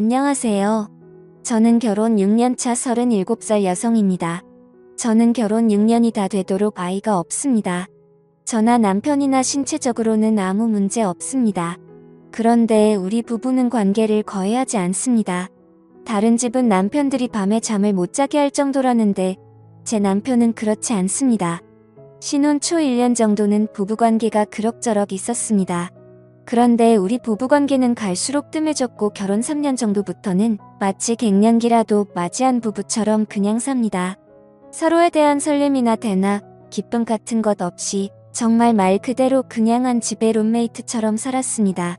안녕하세요. 저는 결혼 6년차 37살 여성입니다. 저는 결혼 6년이 다 되도록 아이가 없습니다. 저나 남편이나 신체적으로는 아무 문제 없습니다. 그런데 우리 부부는 관계를 거의 하지 않습니다. 다른 집은 남편들이 밤에 잠을 못 자게 할 정도라는데 제 남편은 그렇지 않습니다. 신혼 초 1년 정도는 부부관계가 그럭저럭 있었습니다. 그런데 우리 부부관계는 갈수록 뜸해졌고 결혼 3년 정도부터는 마치 갱년기라도 맞이한 부부처럼 그냥 삽니다. 서로에 대한 설렘이나 대나 기쁨 같은 것 없이 정말 말 그대로 그냥 한 집의 룸메이트처럼 살았습니다.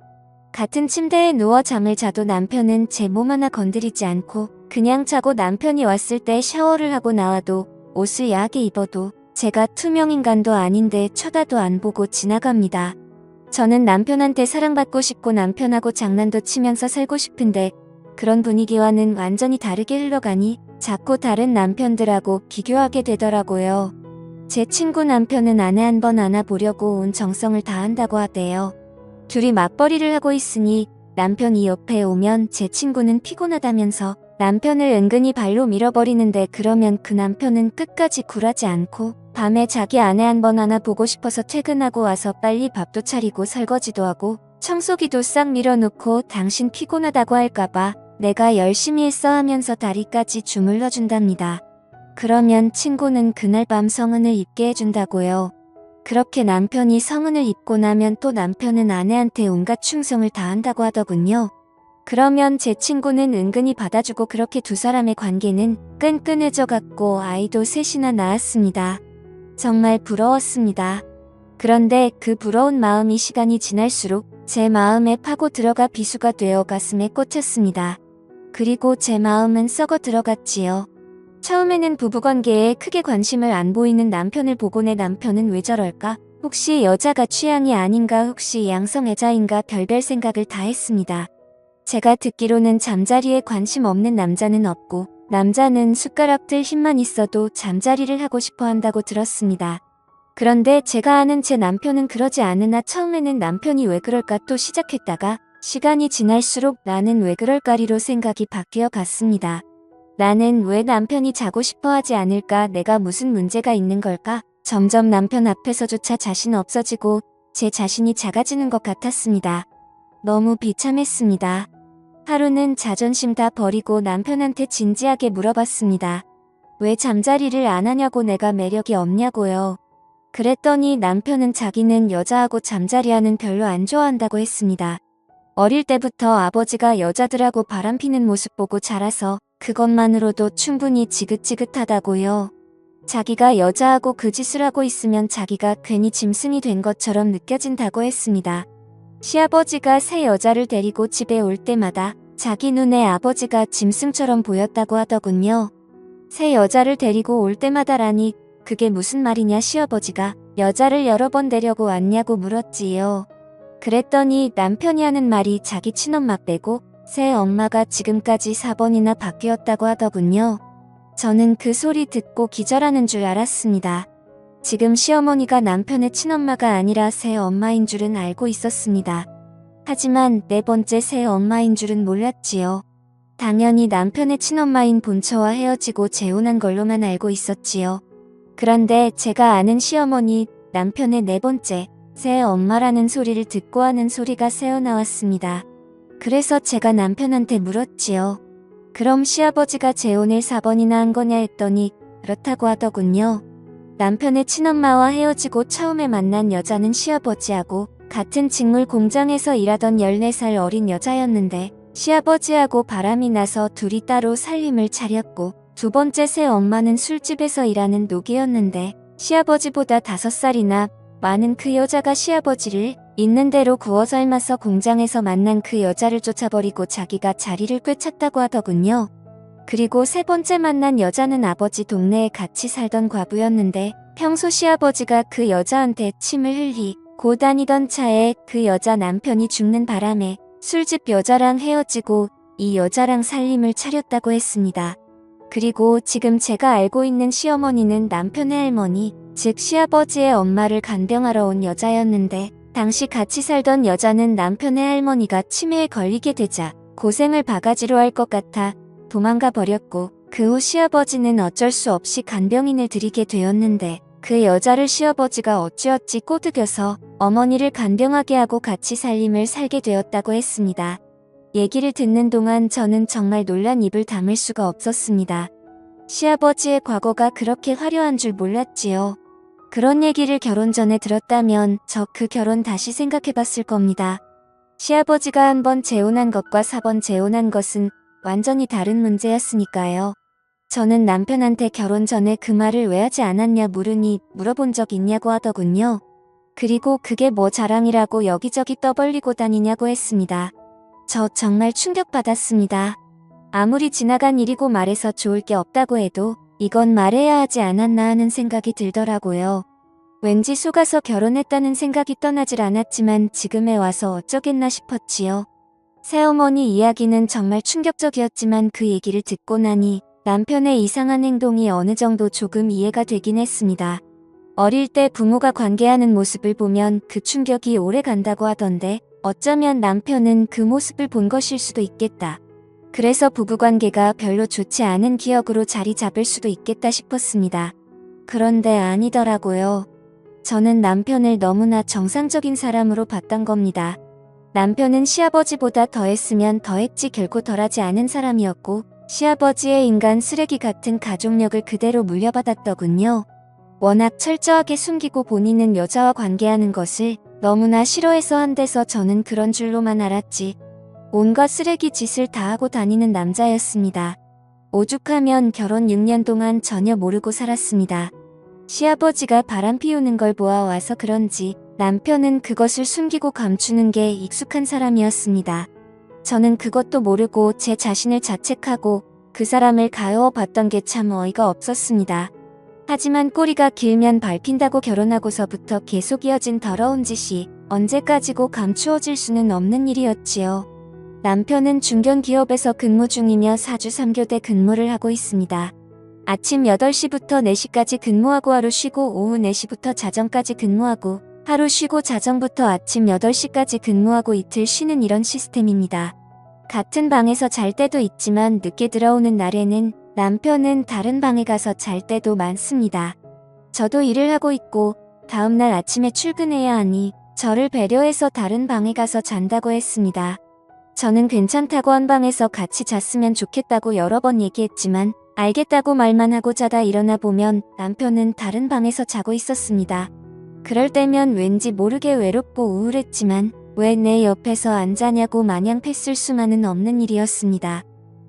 같은 침대에 누워 잠을 자도 남편은 제 몸 하나 건드리지 않고 그냥 자고 남편이 왔을 때 샤워를 하고 나와도 옷을 야하게 입어도 제가 투명인간도 아닌데 쳐다도 안 보고 지나갑니다. 저는 남편한테 사랑받고 싶고 남편하고 장난도 치면서 살고 싶은데 그런 분위기와는 완전히 다르게 흘러가니 자꾸 다른 남편들하고 비교하게 되더라고요. 제 친구 남편은 아내 한 번 안아보려고 온 정성을 다한다고 하대요. 둘이 맞벌이를 하고 있으니 남편이 옆에 오면 제 친구는 피곤하다면서 남편을 은근히 발로 밀어버리는데 그러면 그 남편은 끝까지 굴하지 않고 밤에 자기 아내 한 번 안아보고 싶어서 퇴근하고 와서 빨리 밥도 차리고 설거지도 하고 청소기도 싹 밀어놓고 당신 피곤하다고 할까봐 내가 열심히 했어 하면서 다리까지 주물러준답니다. 그러면 친구는 그날 밤 성은을 입게 해준다고요. 그렇게 남편이 성은을 입고 나면 또 남편은 아내한테 온갖 충성을 다한다고 하더군요. 그러면 제 친구는 은근히 받아주고 그렇게 두 사람의 관계는 끈끈해져 갔고 아이도 셋이나 낳았습니다. 정말 부러웠습니다. 그런데 그 부러운 마음이 시간이 지날수록 제 마음에 파고 들어가 비수가 되어 가슴에 꽂혔습니다. 그리고 제 마음은 썩어 들어갔지요. 처음에는 부부관계에 크게 관심을 안 보이는 남편을 보고 내 남편은 왜 저럴까? 혹시 여자가 취향이 아닌가? 혹시 양성애자인가? 별별 생각을 다 했습니다. 제가 듣기로는 잠자리에 관심 없는 남자는 없고 남자는 숟가락 들 힘만 있어도 잠자리를 하고 싶어 한다고 들었습니다. 그런데 제가 아는 제 남편은 그러지 않으나 처음에는 남편이 왜 그럴까 또 시작했다가 시간이 지날수록 나는 왜 그럴까리로 생각이 바뀌어 갔습니다. 나는 왜 남편이 자고 싶어 하지 않을까? 내가 무슨 문제가 있는 걸까? 점점 남편 앞에서조차 자신 없어지고 제 자신이 작아지는 것 같았습니다. 너무 비참했습니다. 하루는 자존심 다 버리고 남편한테 진지하게 물어봤습니다. 왜 잠자리를 안 하냐고 내가 매력이 없냐고요. 그랬더니 남편은 자기는 여자하고 잠자리하는 별로 안 좋아한다고 했습니다. 어릴 때부터 아버지가 여자들하고 바람피는 모습 보고 자라서 그것만으로도 충분히 지긋지긋하다고요. 자기가 여자하고 그 짓을 하고 있으면 자기가 괜히 짐승이 된 것처럼 느껴진다고 했습니다. 시아버지가 새 여자를 데리고 집에 올 때마다 자기 눈에 아버지가 짐승처럼 보였다고 하더군요. 새 여자를 데리고 올 때마다라니 그게 무슨 말이냐 시아버지가 여자를 여러 번 데려고 왔냐고 물었지요. 그랬더니 남편이 하는 말이 자기 친엄마 빼고 새 엄마가 지금까지 4번이나 바뀌었다고 하더군요. 저는 그 소리 듣고 기절하는 줄 알았습니다. 지금 시어머니가 남편의 친엄마가 아니라 새 엄마인 줄은 알고 있었습니다. 하지만 네 번째 새 엄마인 줄은 몰랐지요. 당연히 남편의 친엄마인 본처와 헤어지고 재혼한 걸로만 알고 있었지요. 그런데 제가 아는 시어머니 남편의 네 번째 새 엄마라는 소리를 듣고 하는 소리가 새어나왔습니다. 그래서 제가 남편한테 물었지요. 그럼 시아버지가 재혼을 4번이나 한 거냐 했더니 그렇다고 하더군요. 남편의 친엄마와 헤어지고 처음에 만난 여자는 시아버지하고 같은 직물 공장에서 일하던 14살 어린 여자였는데 시아버지하고 바람이 나서 둘이 따로 살림을 차렸고 두 번째 새 엄마는 술집에서 일하는 노기였는데 시아버지보다 5살이나 많은 그 여자가 시아버지를 있는 대로 구워 삶아서 공장에서 만난 그 여자를 쫓아버리고 자기가 자리를 꿰찼다고 하더군요. 그리고 세 번째 만난 여자는 아버지 동네에 같이 살던 과부였는데 평소 시아버지가 그 여자한테 침을 흘리고 다니던 차에 그 여자 남편이 죽는 바람에 술집 여자랑 헤어지고 이 여자랑 살림을 차렸다고 했습니다. 그리고 지금 제가 알고 있는 시어머니는 남편의 할머니, 즉 시아버지의 엄마를 간병하러 온 여자였는데 당시 같이 살던 여자는 남편의 할머니가 치매에 걸리게 되자 고생을 바가지로 할 것 같아 도망가 버렸고 그 후 시아버지는 어쩔 수 없이 간병인을 들이게 되었는데 그 여자를 시아버지가 어찌어찌 꼬드겨서 어머니를 간병하게 하고 같이 살림을 살게 되었다고 했습니다. 얘기를 듣는 동안 저는 정말 놀란 입을 다물 수가 없었습니다. 시아버지의 과거가 그렇게 화려한 줄 몰랐지요. 그런 얘기를 결혼 전에 들었다면 저 그 결혼 다시 생각해봤을 겁니다. 시아버지가 한 번 재혼한 것과 4번 재혼한 것은 완전히 다른 문제였으니까요. 저는 남편한테 결혼 전에 그 말을 왜 하지 않았냐 물어본 적 있냐고 하더군요. 그리고 그게 뭐 자랑이라고 여기저기 떠벌리고 다니냐고 했습니다. 저 정말 충격받았습니다. 아무리 지나간 일이고 말해서 좋을 게 없다고 해도 이건 말해야 하지 않았나 하는 생각이 들더라고요. 왠지 속아서 결혼했다는 생각이 떠나질 않았지만 지금에 와서 어쩌겠나 싶었지요. 새어머니 이야기는 정말 충격적이었지만 그 얘기를 듣고 나니 남편의 이상한 행동이 어느 정도 조금 이해가 되긴 했습니다. 어릴 때 부모가 관계하는 모습을 보면 그 충격이 오래 간다고 하던데 어쩌면 남편은 그 모습을 본 것일 수도 있겠다. 그래서 부부관계가 별로 좋지 않은 기억으로 자리 잡을 수도 있겠다 싶었습니다. 그런데 아니더라고요. 저는 남편을 너무나 정상적인 사람으로 봤던 겁니다. 남편은 시아버지보다 더했으면 더했지 결코 덜하지 않은 사람이었고 시아버지의 인간 쓰레기 같은 가족력을 그대로 물려받았더군요. 워낙 철저하게 숨기고 본인은 여자와 관계하는 것을 너무나 싫어해서 한 데서 저는 그런 줄로만 알았지. 온갖 쓰레기 짓을 다 하고 다니는 남자였습니다. 오죽하면 결혼 6년 동안 전혀 모르고 살았습니다. 시아버지가 바람 피우는 걸 보아와서 그런지 남편은 그것을 숨기고 감추는 게 익숙한 사람이었습니다. 저는 그것도 모르고 제 자신을 자책하고 그 사람을 가여워봤던 게 참 어이가 없었습니다. 하지만 꼬리가 길면 밟힌다고 결혼하고서부터 계속 이어진 더러운 짓이 언제까지고 감추어질 수는 없는 일이었지요. 남편은 중견기업에서 근무 중이며 4주 3교대 근무를 하고 있습니다. 아침 8시부터 4시까지 근무하고 하루 쉬고 오후 4시부터 자정까지 근무하고 하루 쉬고 자정부터 아침 8시까지 근무하고 이틀 쉬는 이런 시스템입니다. 같은 방에서 잘 때도 있지만 늦게 들어오는 날에는 남편은 다른 방에 가서 잘 때도 많습니다. 저도 일을 하고 있고 다음날 아침에 출근해야 하니 저를 배려해서 다른 방에 가서 잔다고 했습니다. 저는 괜찮다고 한 방에서 같이 잤으면 좋겠다고 여러 번 얘기했지만 알겠다고 말만 하고 자다 일어나 보면 남편은 다른 방에서 자고 있었습니다. 그럴 때면 왠지 모르게 외롭고 우울했지만 왜 내 옆에서 안 자냐고 마냥 팼을 수만은 없는 일이었습니다.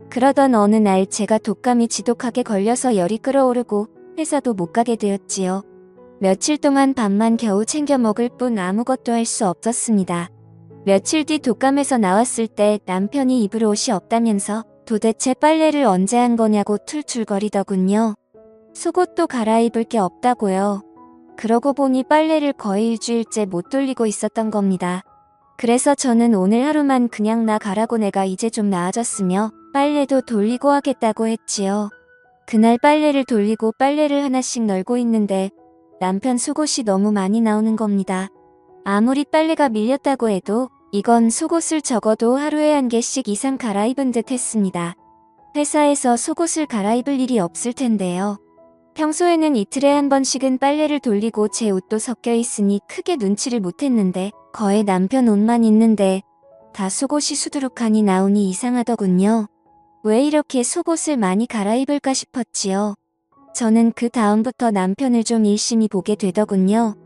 그러던 어느 날 제가 독감이 지독하게 걸려서 열이 끓어오르고 회사도 못 가게 되었지요. 며칠 동안 밥만 겨우 챙겨 먹을 뿐 아무것도 할 수 없었습니다. 며칠 뒤 독감에서 나왔을 때 남편이 입을 옷이 없다면서 도대체 빨래를 언제 한 거냐고 툴툴거리더군요. 속옷도 갈아입을 게 없다고요. 그러고 보니 빨래를 거의 일주일째 못 돌리고 있었던 겁니다. 그래서 저는 오늘 하루만 그냥 나 가라고 내가 이제 좀 나아졌으며 빨래도 돌리고 하겠다고 했지요. 그날 빨래를 돌리고 빨래를 하나씩 널고 있는데 남편 속옷이 너무 많이 나오는 겁니다. 아무리 빨래가 밀렸다고 해도 이건 속옷을 적어도 하루에 1개씩 이상 갈아입은 듯 했습니다. 회사에서 속옷을 갈아입을 일이 없을 텐데요. 평소에는 이틀에 한 번씩은 빨래를 돌리고 제 옷도 섞여 있으니 크게 눈치를 못했는데 거의 남편 옷만 있는데 다 속옷이 수두룩하니 나오니 이상하더군요. 왜 이렇게 속옷을 많이 갈아입을까 싶었지요. 저는 그 다음부터 남편을 좀 일심히 보게 되더군요.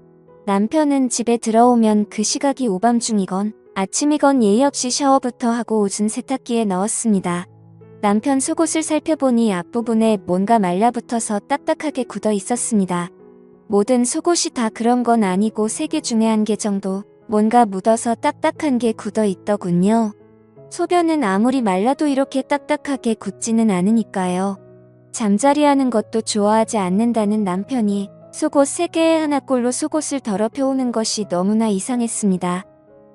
남편은 집에 들어오면 그 시각이 오밤중이건 아침이건 예의 없이 샤워부터 하고 옷은 세탁기에 넣었습니다. 남편 속옷을 살펴보니 앞부분에 뭔가 말라붙어서 딱딱하게 굳어 있었습니다. 모든 속옷이 다 그런 건 아니고 3개 중에 1개 정도 뭔가 묻어서 딱딱한 게 굳어 있더군요. 소변은 아무리 말라도 이렇게 딱딱하게 굳지는 않으니까요. 잠자리하는 것도 좋아하지 않는다는 남편이 속옷 3개에 하나꼴로 속옷을 더럽혀오는 것이 너무나 이상했습니다.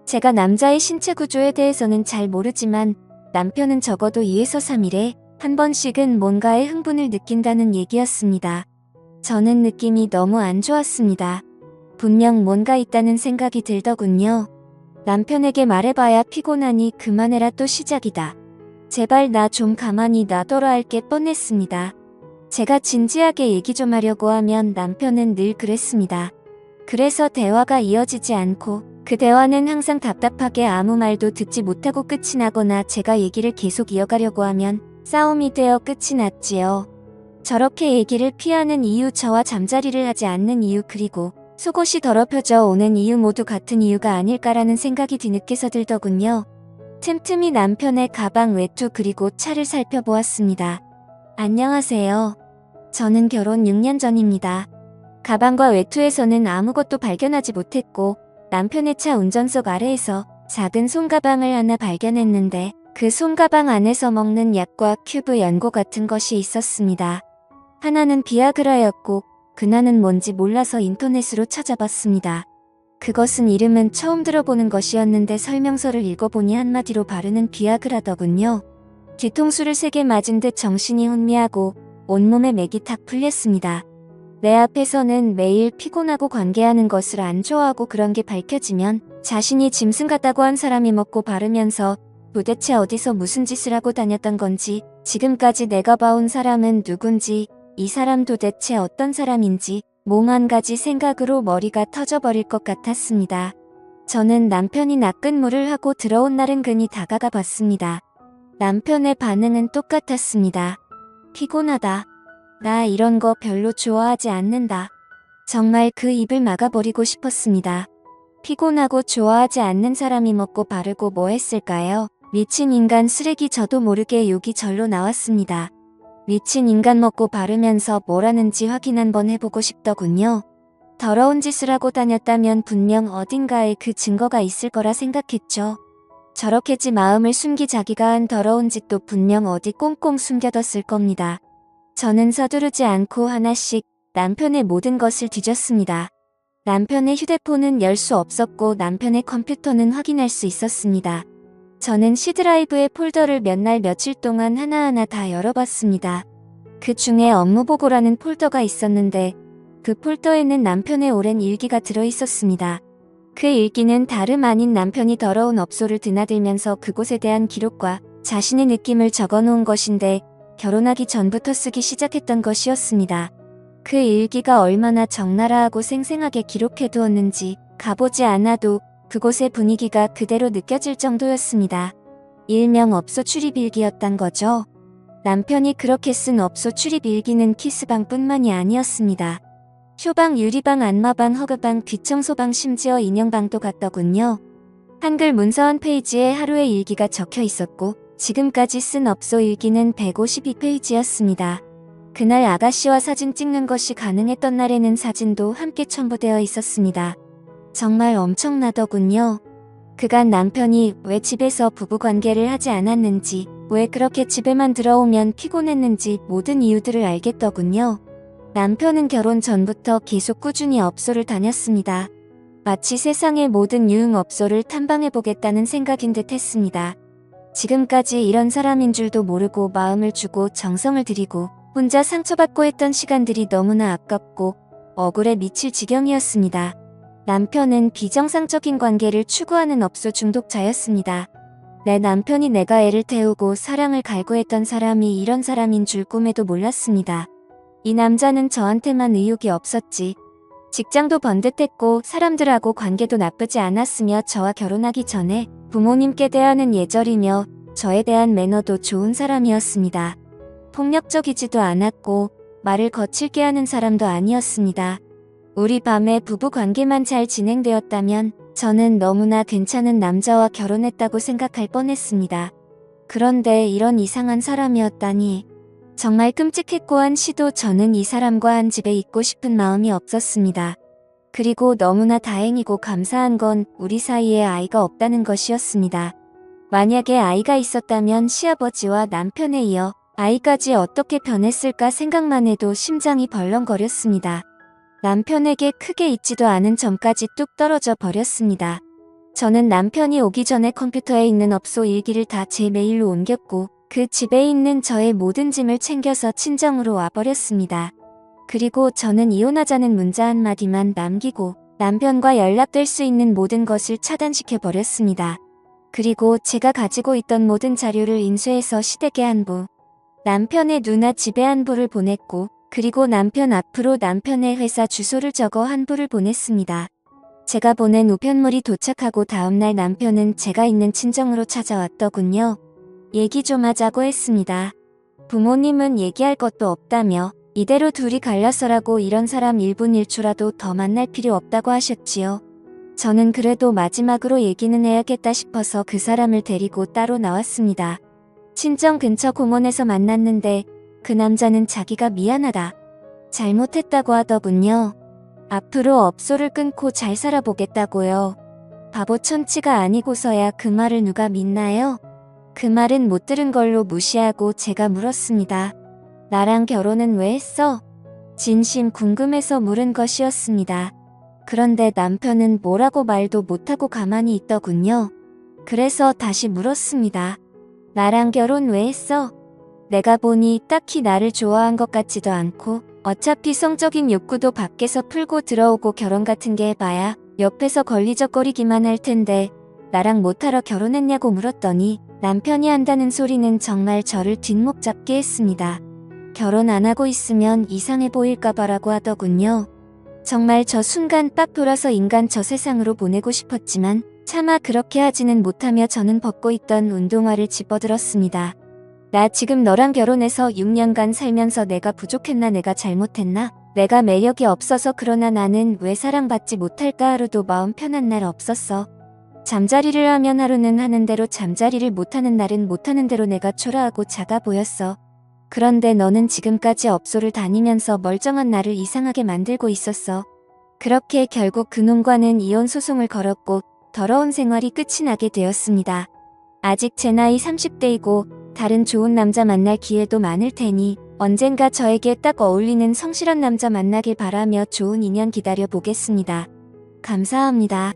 제가 남자의 신체 구조에 대해서는 잘 모르지만 남편은 적어도 2에서 3일에 한 번씩은 뭔가에 흥분을 느낀다는 얘기였습니다. 저는 느낌이 너무 안 좋았습니다. 분명 뭔가 있다는 생각이 들더군요. 남편에게 말해봐야 피곤하니 그만해라 또 시작이다. 제발 나 좀 가만히 놔둬라 할 게 뻔했습니다. 제가 진지하게 얘기 좀 하려고 하면 남편은 늘 그랬습니다. 그래서 대화가 이어지지 않고 그 대화는 항상 답답하게 아무 말도 듣지 못하고 끝이 나거나 제가 얘기를 계속 이어가려고 하면 싸움이 되어 끝이 났지요. 저렇게 얘기를 피하는 이유, 저와 잠자리를 하지 않는 이유, 그리고 속옷이 더럽혀져 오는 이유 모두 같은 이유가 아닐까라는 생각이 뒤늦게서 들더군요. 틈틈이 남편의 가방, 외투 그리고 차를 살펴보았습니다. 안녕하세요. 저는 결혼 6년 전입니다. 가방과 외투에서는 아무것도 발견하지 못했고 남편의 차 운전석 아래에서 작은 손가방을 하나 발견했는데 그 손가방 안에서 먹는 약과 큐브, 연고 같은 것이 있었습니다. 하나는 비아그라였고 그나는 뭔지 몰라서 인터넷으로 찾아봤습니다. 그것은 이름은 처음 들어보는 것이었는데 설명서를 읽어보니 한마디로 바르는 비아그라더군요. 뒤통수를 3개 맞은 듯 정신이 혼미하고 온몸에 맥이 탁 풀렸습니다. 내 앞에서는 매일 피곤하고 관계하는 것을 안 좋아하고 그런 게 밝혀지면 자신이 짐승 같다고 한 사람이 먹고 바르면서 도대체 어디서 무슨 짓을 하고 다녔던 건지, 지금까지 내가 봐온 사람은 누군지, 이 사람 도대체 어떤 사람인지 몸 한 가지 생각으로 머리가 터져버릴 것 같았습니다. 저는 남편이 낚은물을 하고 들어온 날은 근히 다가가 봤습니다. 남편의 반응은 똑같았습니다. 피곤하다. 나 이런 거 별로 좋아하지 않는다. 정말 그 입을 막아버리고 싶었습니다. 피곤하고 좋아하지 않는 사람이 먹고 바르고 뭐 했을까요? 미친 인간, 쓰레기. 저도 모르게 욕이 절로 나왔습니다. 미친 인간, 먹고 바르면서 뭘 하는지 확인 한번 해보고 싶더군요. 더러운 짓을 하고 다녔다면 분명 어딘가에 그 증거가 있을 거라 생각했죠. 저렇게지 마음을 숨기 자기가 한 더러운 짓도 분명 어디 꽁꽁 숨겨뒀을 겁니다. 저는 서두르지 않고 하나씩 남편의 모든 것을 뒤졌습니다. 남편의 휴대폰은 열 수 없었고 남편의 컴퓨터는 확인할 수 있었습니다. 저는 C드라이브의 폴더를 몇 날 며칠 동안 하나하나 다 열어봤습니다. 그 중에 업무보고라는 폴더가 있었는데 그 폴더에는 남편의 오랜 일기가 들어있었습니다. 그 일기는 다름 아닌 남편이 더러운 업소를 드나들면서 그곳에 대한 기록과 자신의 느낌을 적어놓은 것인데 결혼하기 전부터 쓰기 시작했던 것이었습니다. 그 일기가 얼마나 적나라하고 생생하게 기록해두었는지 가보지 않아도 그곳의 분위기가 그대로 느껴질 정도였습니다. 일명 업소 출입일기였단 거죠. 남편이 그렇게 쓴 업소 출입일기는 키스방뿐만이 아니었습니다. 쇼방, 유리방, 안마방, 허그방, 귀청소방, 심지어 인형방도 갔더군요. 한글 문서 한 페이지에 하루의 일기가 적혀 있었고 지금까지 쓴 업소 일기는 152페이지였습니다. 그날 아가씨와 사진 찍는 것이 가능했던 날에는 사진도 함께 첨부되어 있었습니다. 정말 엄청나더군요. 그간 남편이 왜 집에서 부부관계를 하지 않았는지, 왜 그렇게 집에만 들어오면 피곤했는지 모든 이유들을 알겠더군요. 남편은 결혼 전부터 계속 꾸준히 업소를 다녔습니다. 마치 세상의 모든 유흥업소를 탐방해보겠다는 생각인 듯 했습니다. 지금까지 이런 사람인 줄도 모르고 마음을 주고 정성을 들이고 혼자 상처받고 했던 시간들이 너무나 아깝고 억울해 미칠 지경이었습니다. 남편은 비정상적인 관계를 추구하는 업소 중독자였습니다. 내 남편이 내가 애를 태우고 사랑을 갈구했던 사람이 이런 사람인 줄 꿈에도 몰랐습니다. 이 남자는 저한테만 의욕이 없었지. 직장도 번듯했고 사람들하고 관계도 나쁘지 않았으며 저와 결혼하기 전에 부모님께 대하는 예절이며 저에 대한 매너도 좋은 사람이었습니다. 폭력적이지도 않았고 말을 거칠게 하는 사람도 아니었습니다. 우리 밤에 부부관계만 잘 진행되었다면 저는 너무나 괜찮은 남자와 결혼했다고 생각할 뻔했습니다. 그런데 이런 이상한 사람이었다니. 정말 끔찍했고 한시도 저는 이 사람과 한 집에 있고 싶은 마음이 없었습니다. 그리고 너무나 다행이고 감사한 건 우리 사이에 아이가 없다는 것이었습니다. 만약에 아이가 있었다면 시아버지와 남편에 이어 아이까지 어떻게 변했을까 생각만 해도 심장이 벌렁거렸습니다. 남편에게 크게 잊지도 않은 점까지 뚝 떨어져 버렸습니다. 저는 남편이 오기 전에 컴퓨터에 있는 업소 일기를 다 제 메일로 옮겼고 그 집에 있는 저의 모든 짐을 챙겨서 친정으로 와버렸습니다. 그리고 저는 이혼하자는 문자 한마디만 남기고 남편과 연락될 수 있는 모든 것을 차단시켜버렸습니다. 그리고 제가 가지고 있던 모든 자료를 인수해서 시댁에 안부, 남편의 누나 집에 안부를 보냈고, 그리고 남편 앞으로 남편의 회사 주소를 적어 한부를 보냈습니다. 제가 보낸 우편물이 도착하고 다음날 남편은 제가 있는 친정으로 찾아왔더군요. 얘기 좀 하자고 했습니다. 부모님은 얘기할 것도 없다며 이대로 둘이 갈려서라고 이런 사람 1분 1초라도 더 만날 필요 없다고 하셨지요. 저는 그래도 마지막으로 얘기는 해야겠다 싶어서 그 사람을 데리고 따로 나왔습니다. 친정 근처 공원에서 만났는데 그 남자는 자기가 미안하다, 잘못했다고 하더군요. 앞으로 업소를 끊고 잘 살아보겠다고요. 바보 천치가 아니고서야 그 말을 누가 믿나요? 그 말은 못 들은 걸로 무시하고 제가 물었습니다. 나랑 결혼은 왜 했어? 진심 궁금해서 물은 것이었습니다. 그런데 남편은 뭐라고 말도 못하고 가만히 있더군요. 그래서 다시 물었습니다. 나랑 결혼 왜 했어? 내가 보니 딱히 나를 좋아한 것 같지도 않고 어차피 성적인 욕구도 밖에서 풀고 들어오고 결혼 같은 게 해봐야 옆에서 걸리적거리기만 할 텐데 나랑 못하러 결혼했냐고 물었더니 남편이 한다는 소리는 정말 저를 뒷목 잡게 했습니다. 결혼 안 하고 있으면 이상해 보일까봐라고 하더군요. 정말 저 순간 빡 돌아서 인간 저 세상으로 보내고 싶었지만 차마 그렇게 하지는 못하며 저는 벗고 있던 운동화를 집어들었습니다. 나 지금 너랑 결혼해서 6년간 살면서 내가 부족했나, 내가 잘못했나? 내가 매력이 없어서 그러나 나는 왜 사랑받지 못할까? 하루도 마음 편한 날 없었어. 잠자리를 하면 하루는 하는 대로, 잠자리를 못하는 날은 못하는 대로 내가 초라하고 작아 보였어. 그런데 너는 지금까지 업소를 다니면서 멀쩡한 나를 이상하게 만들고 있었어. 그렇게 결국 그놈과는 이혼 소송을 걸었고 더러운 생활이 끝이 나게 되었습니다. 아직 제 나이 30대이고 다른 좋은 남자 만날 기회도 많을 테니 언젠가 저에게 딱 어울리는 성실한 남자 만나길 바라며 좋은 인연 기다려 보겠습니다. 감사합니다.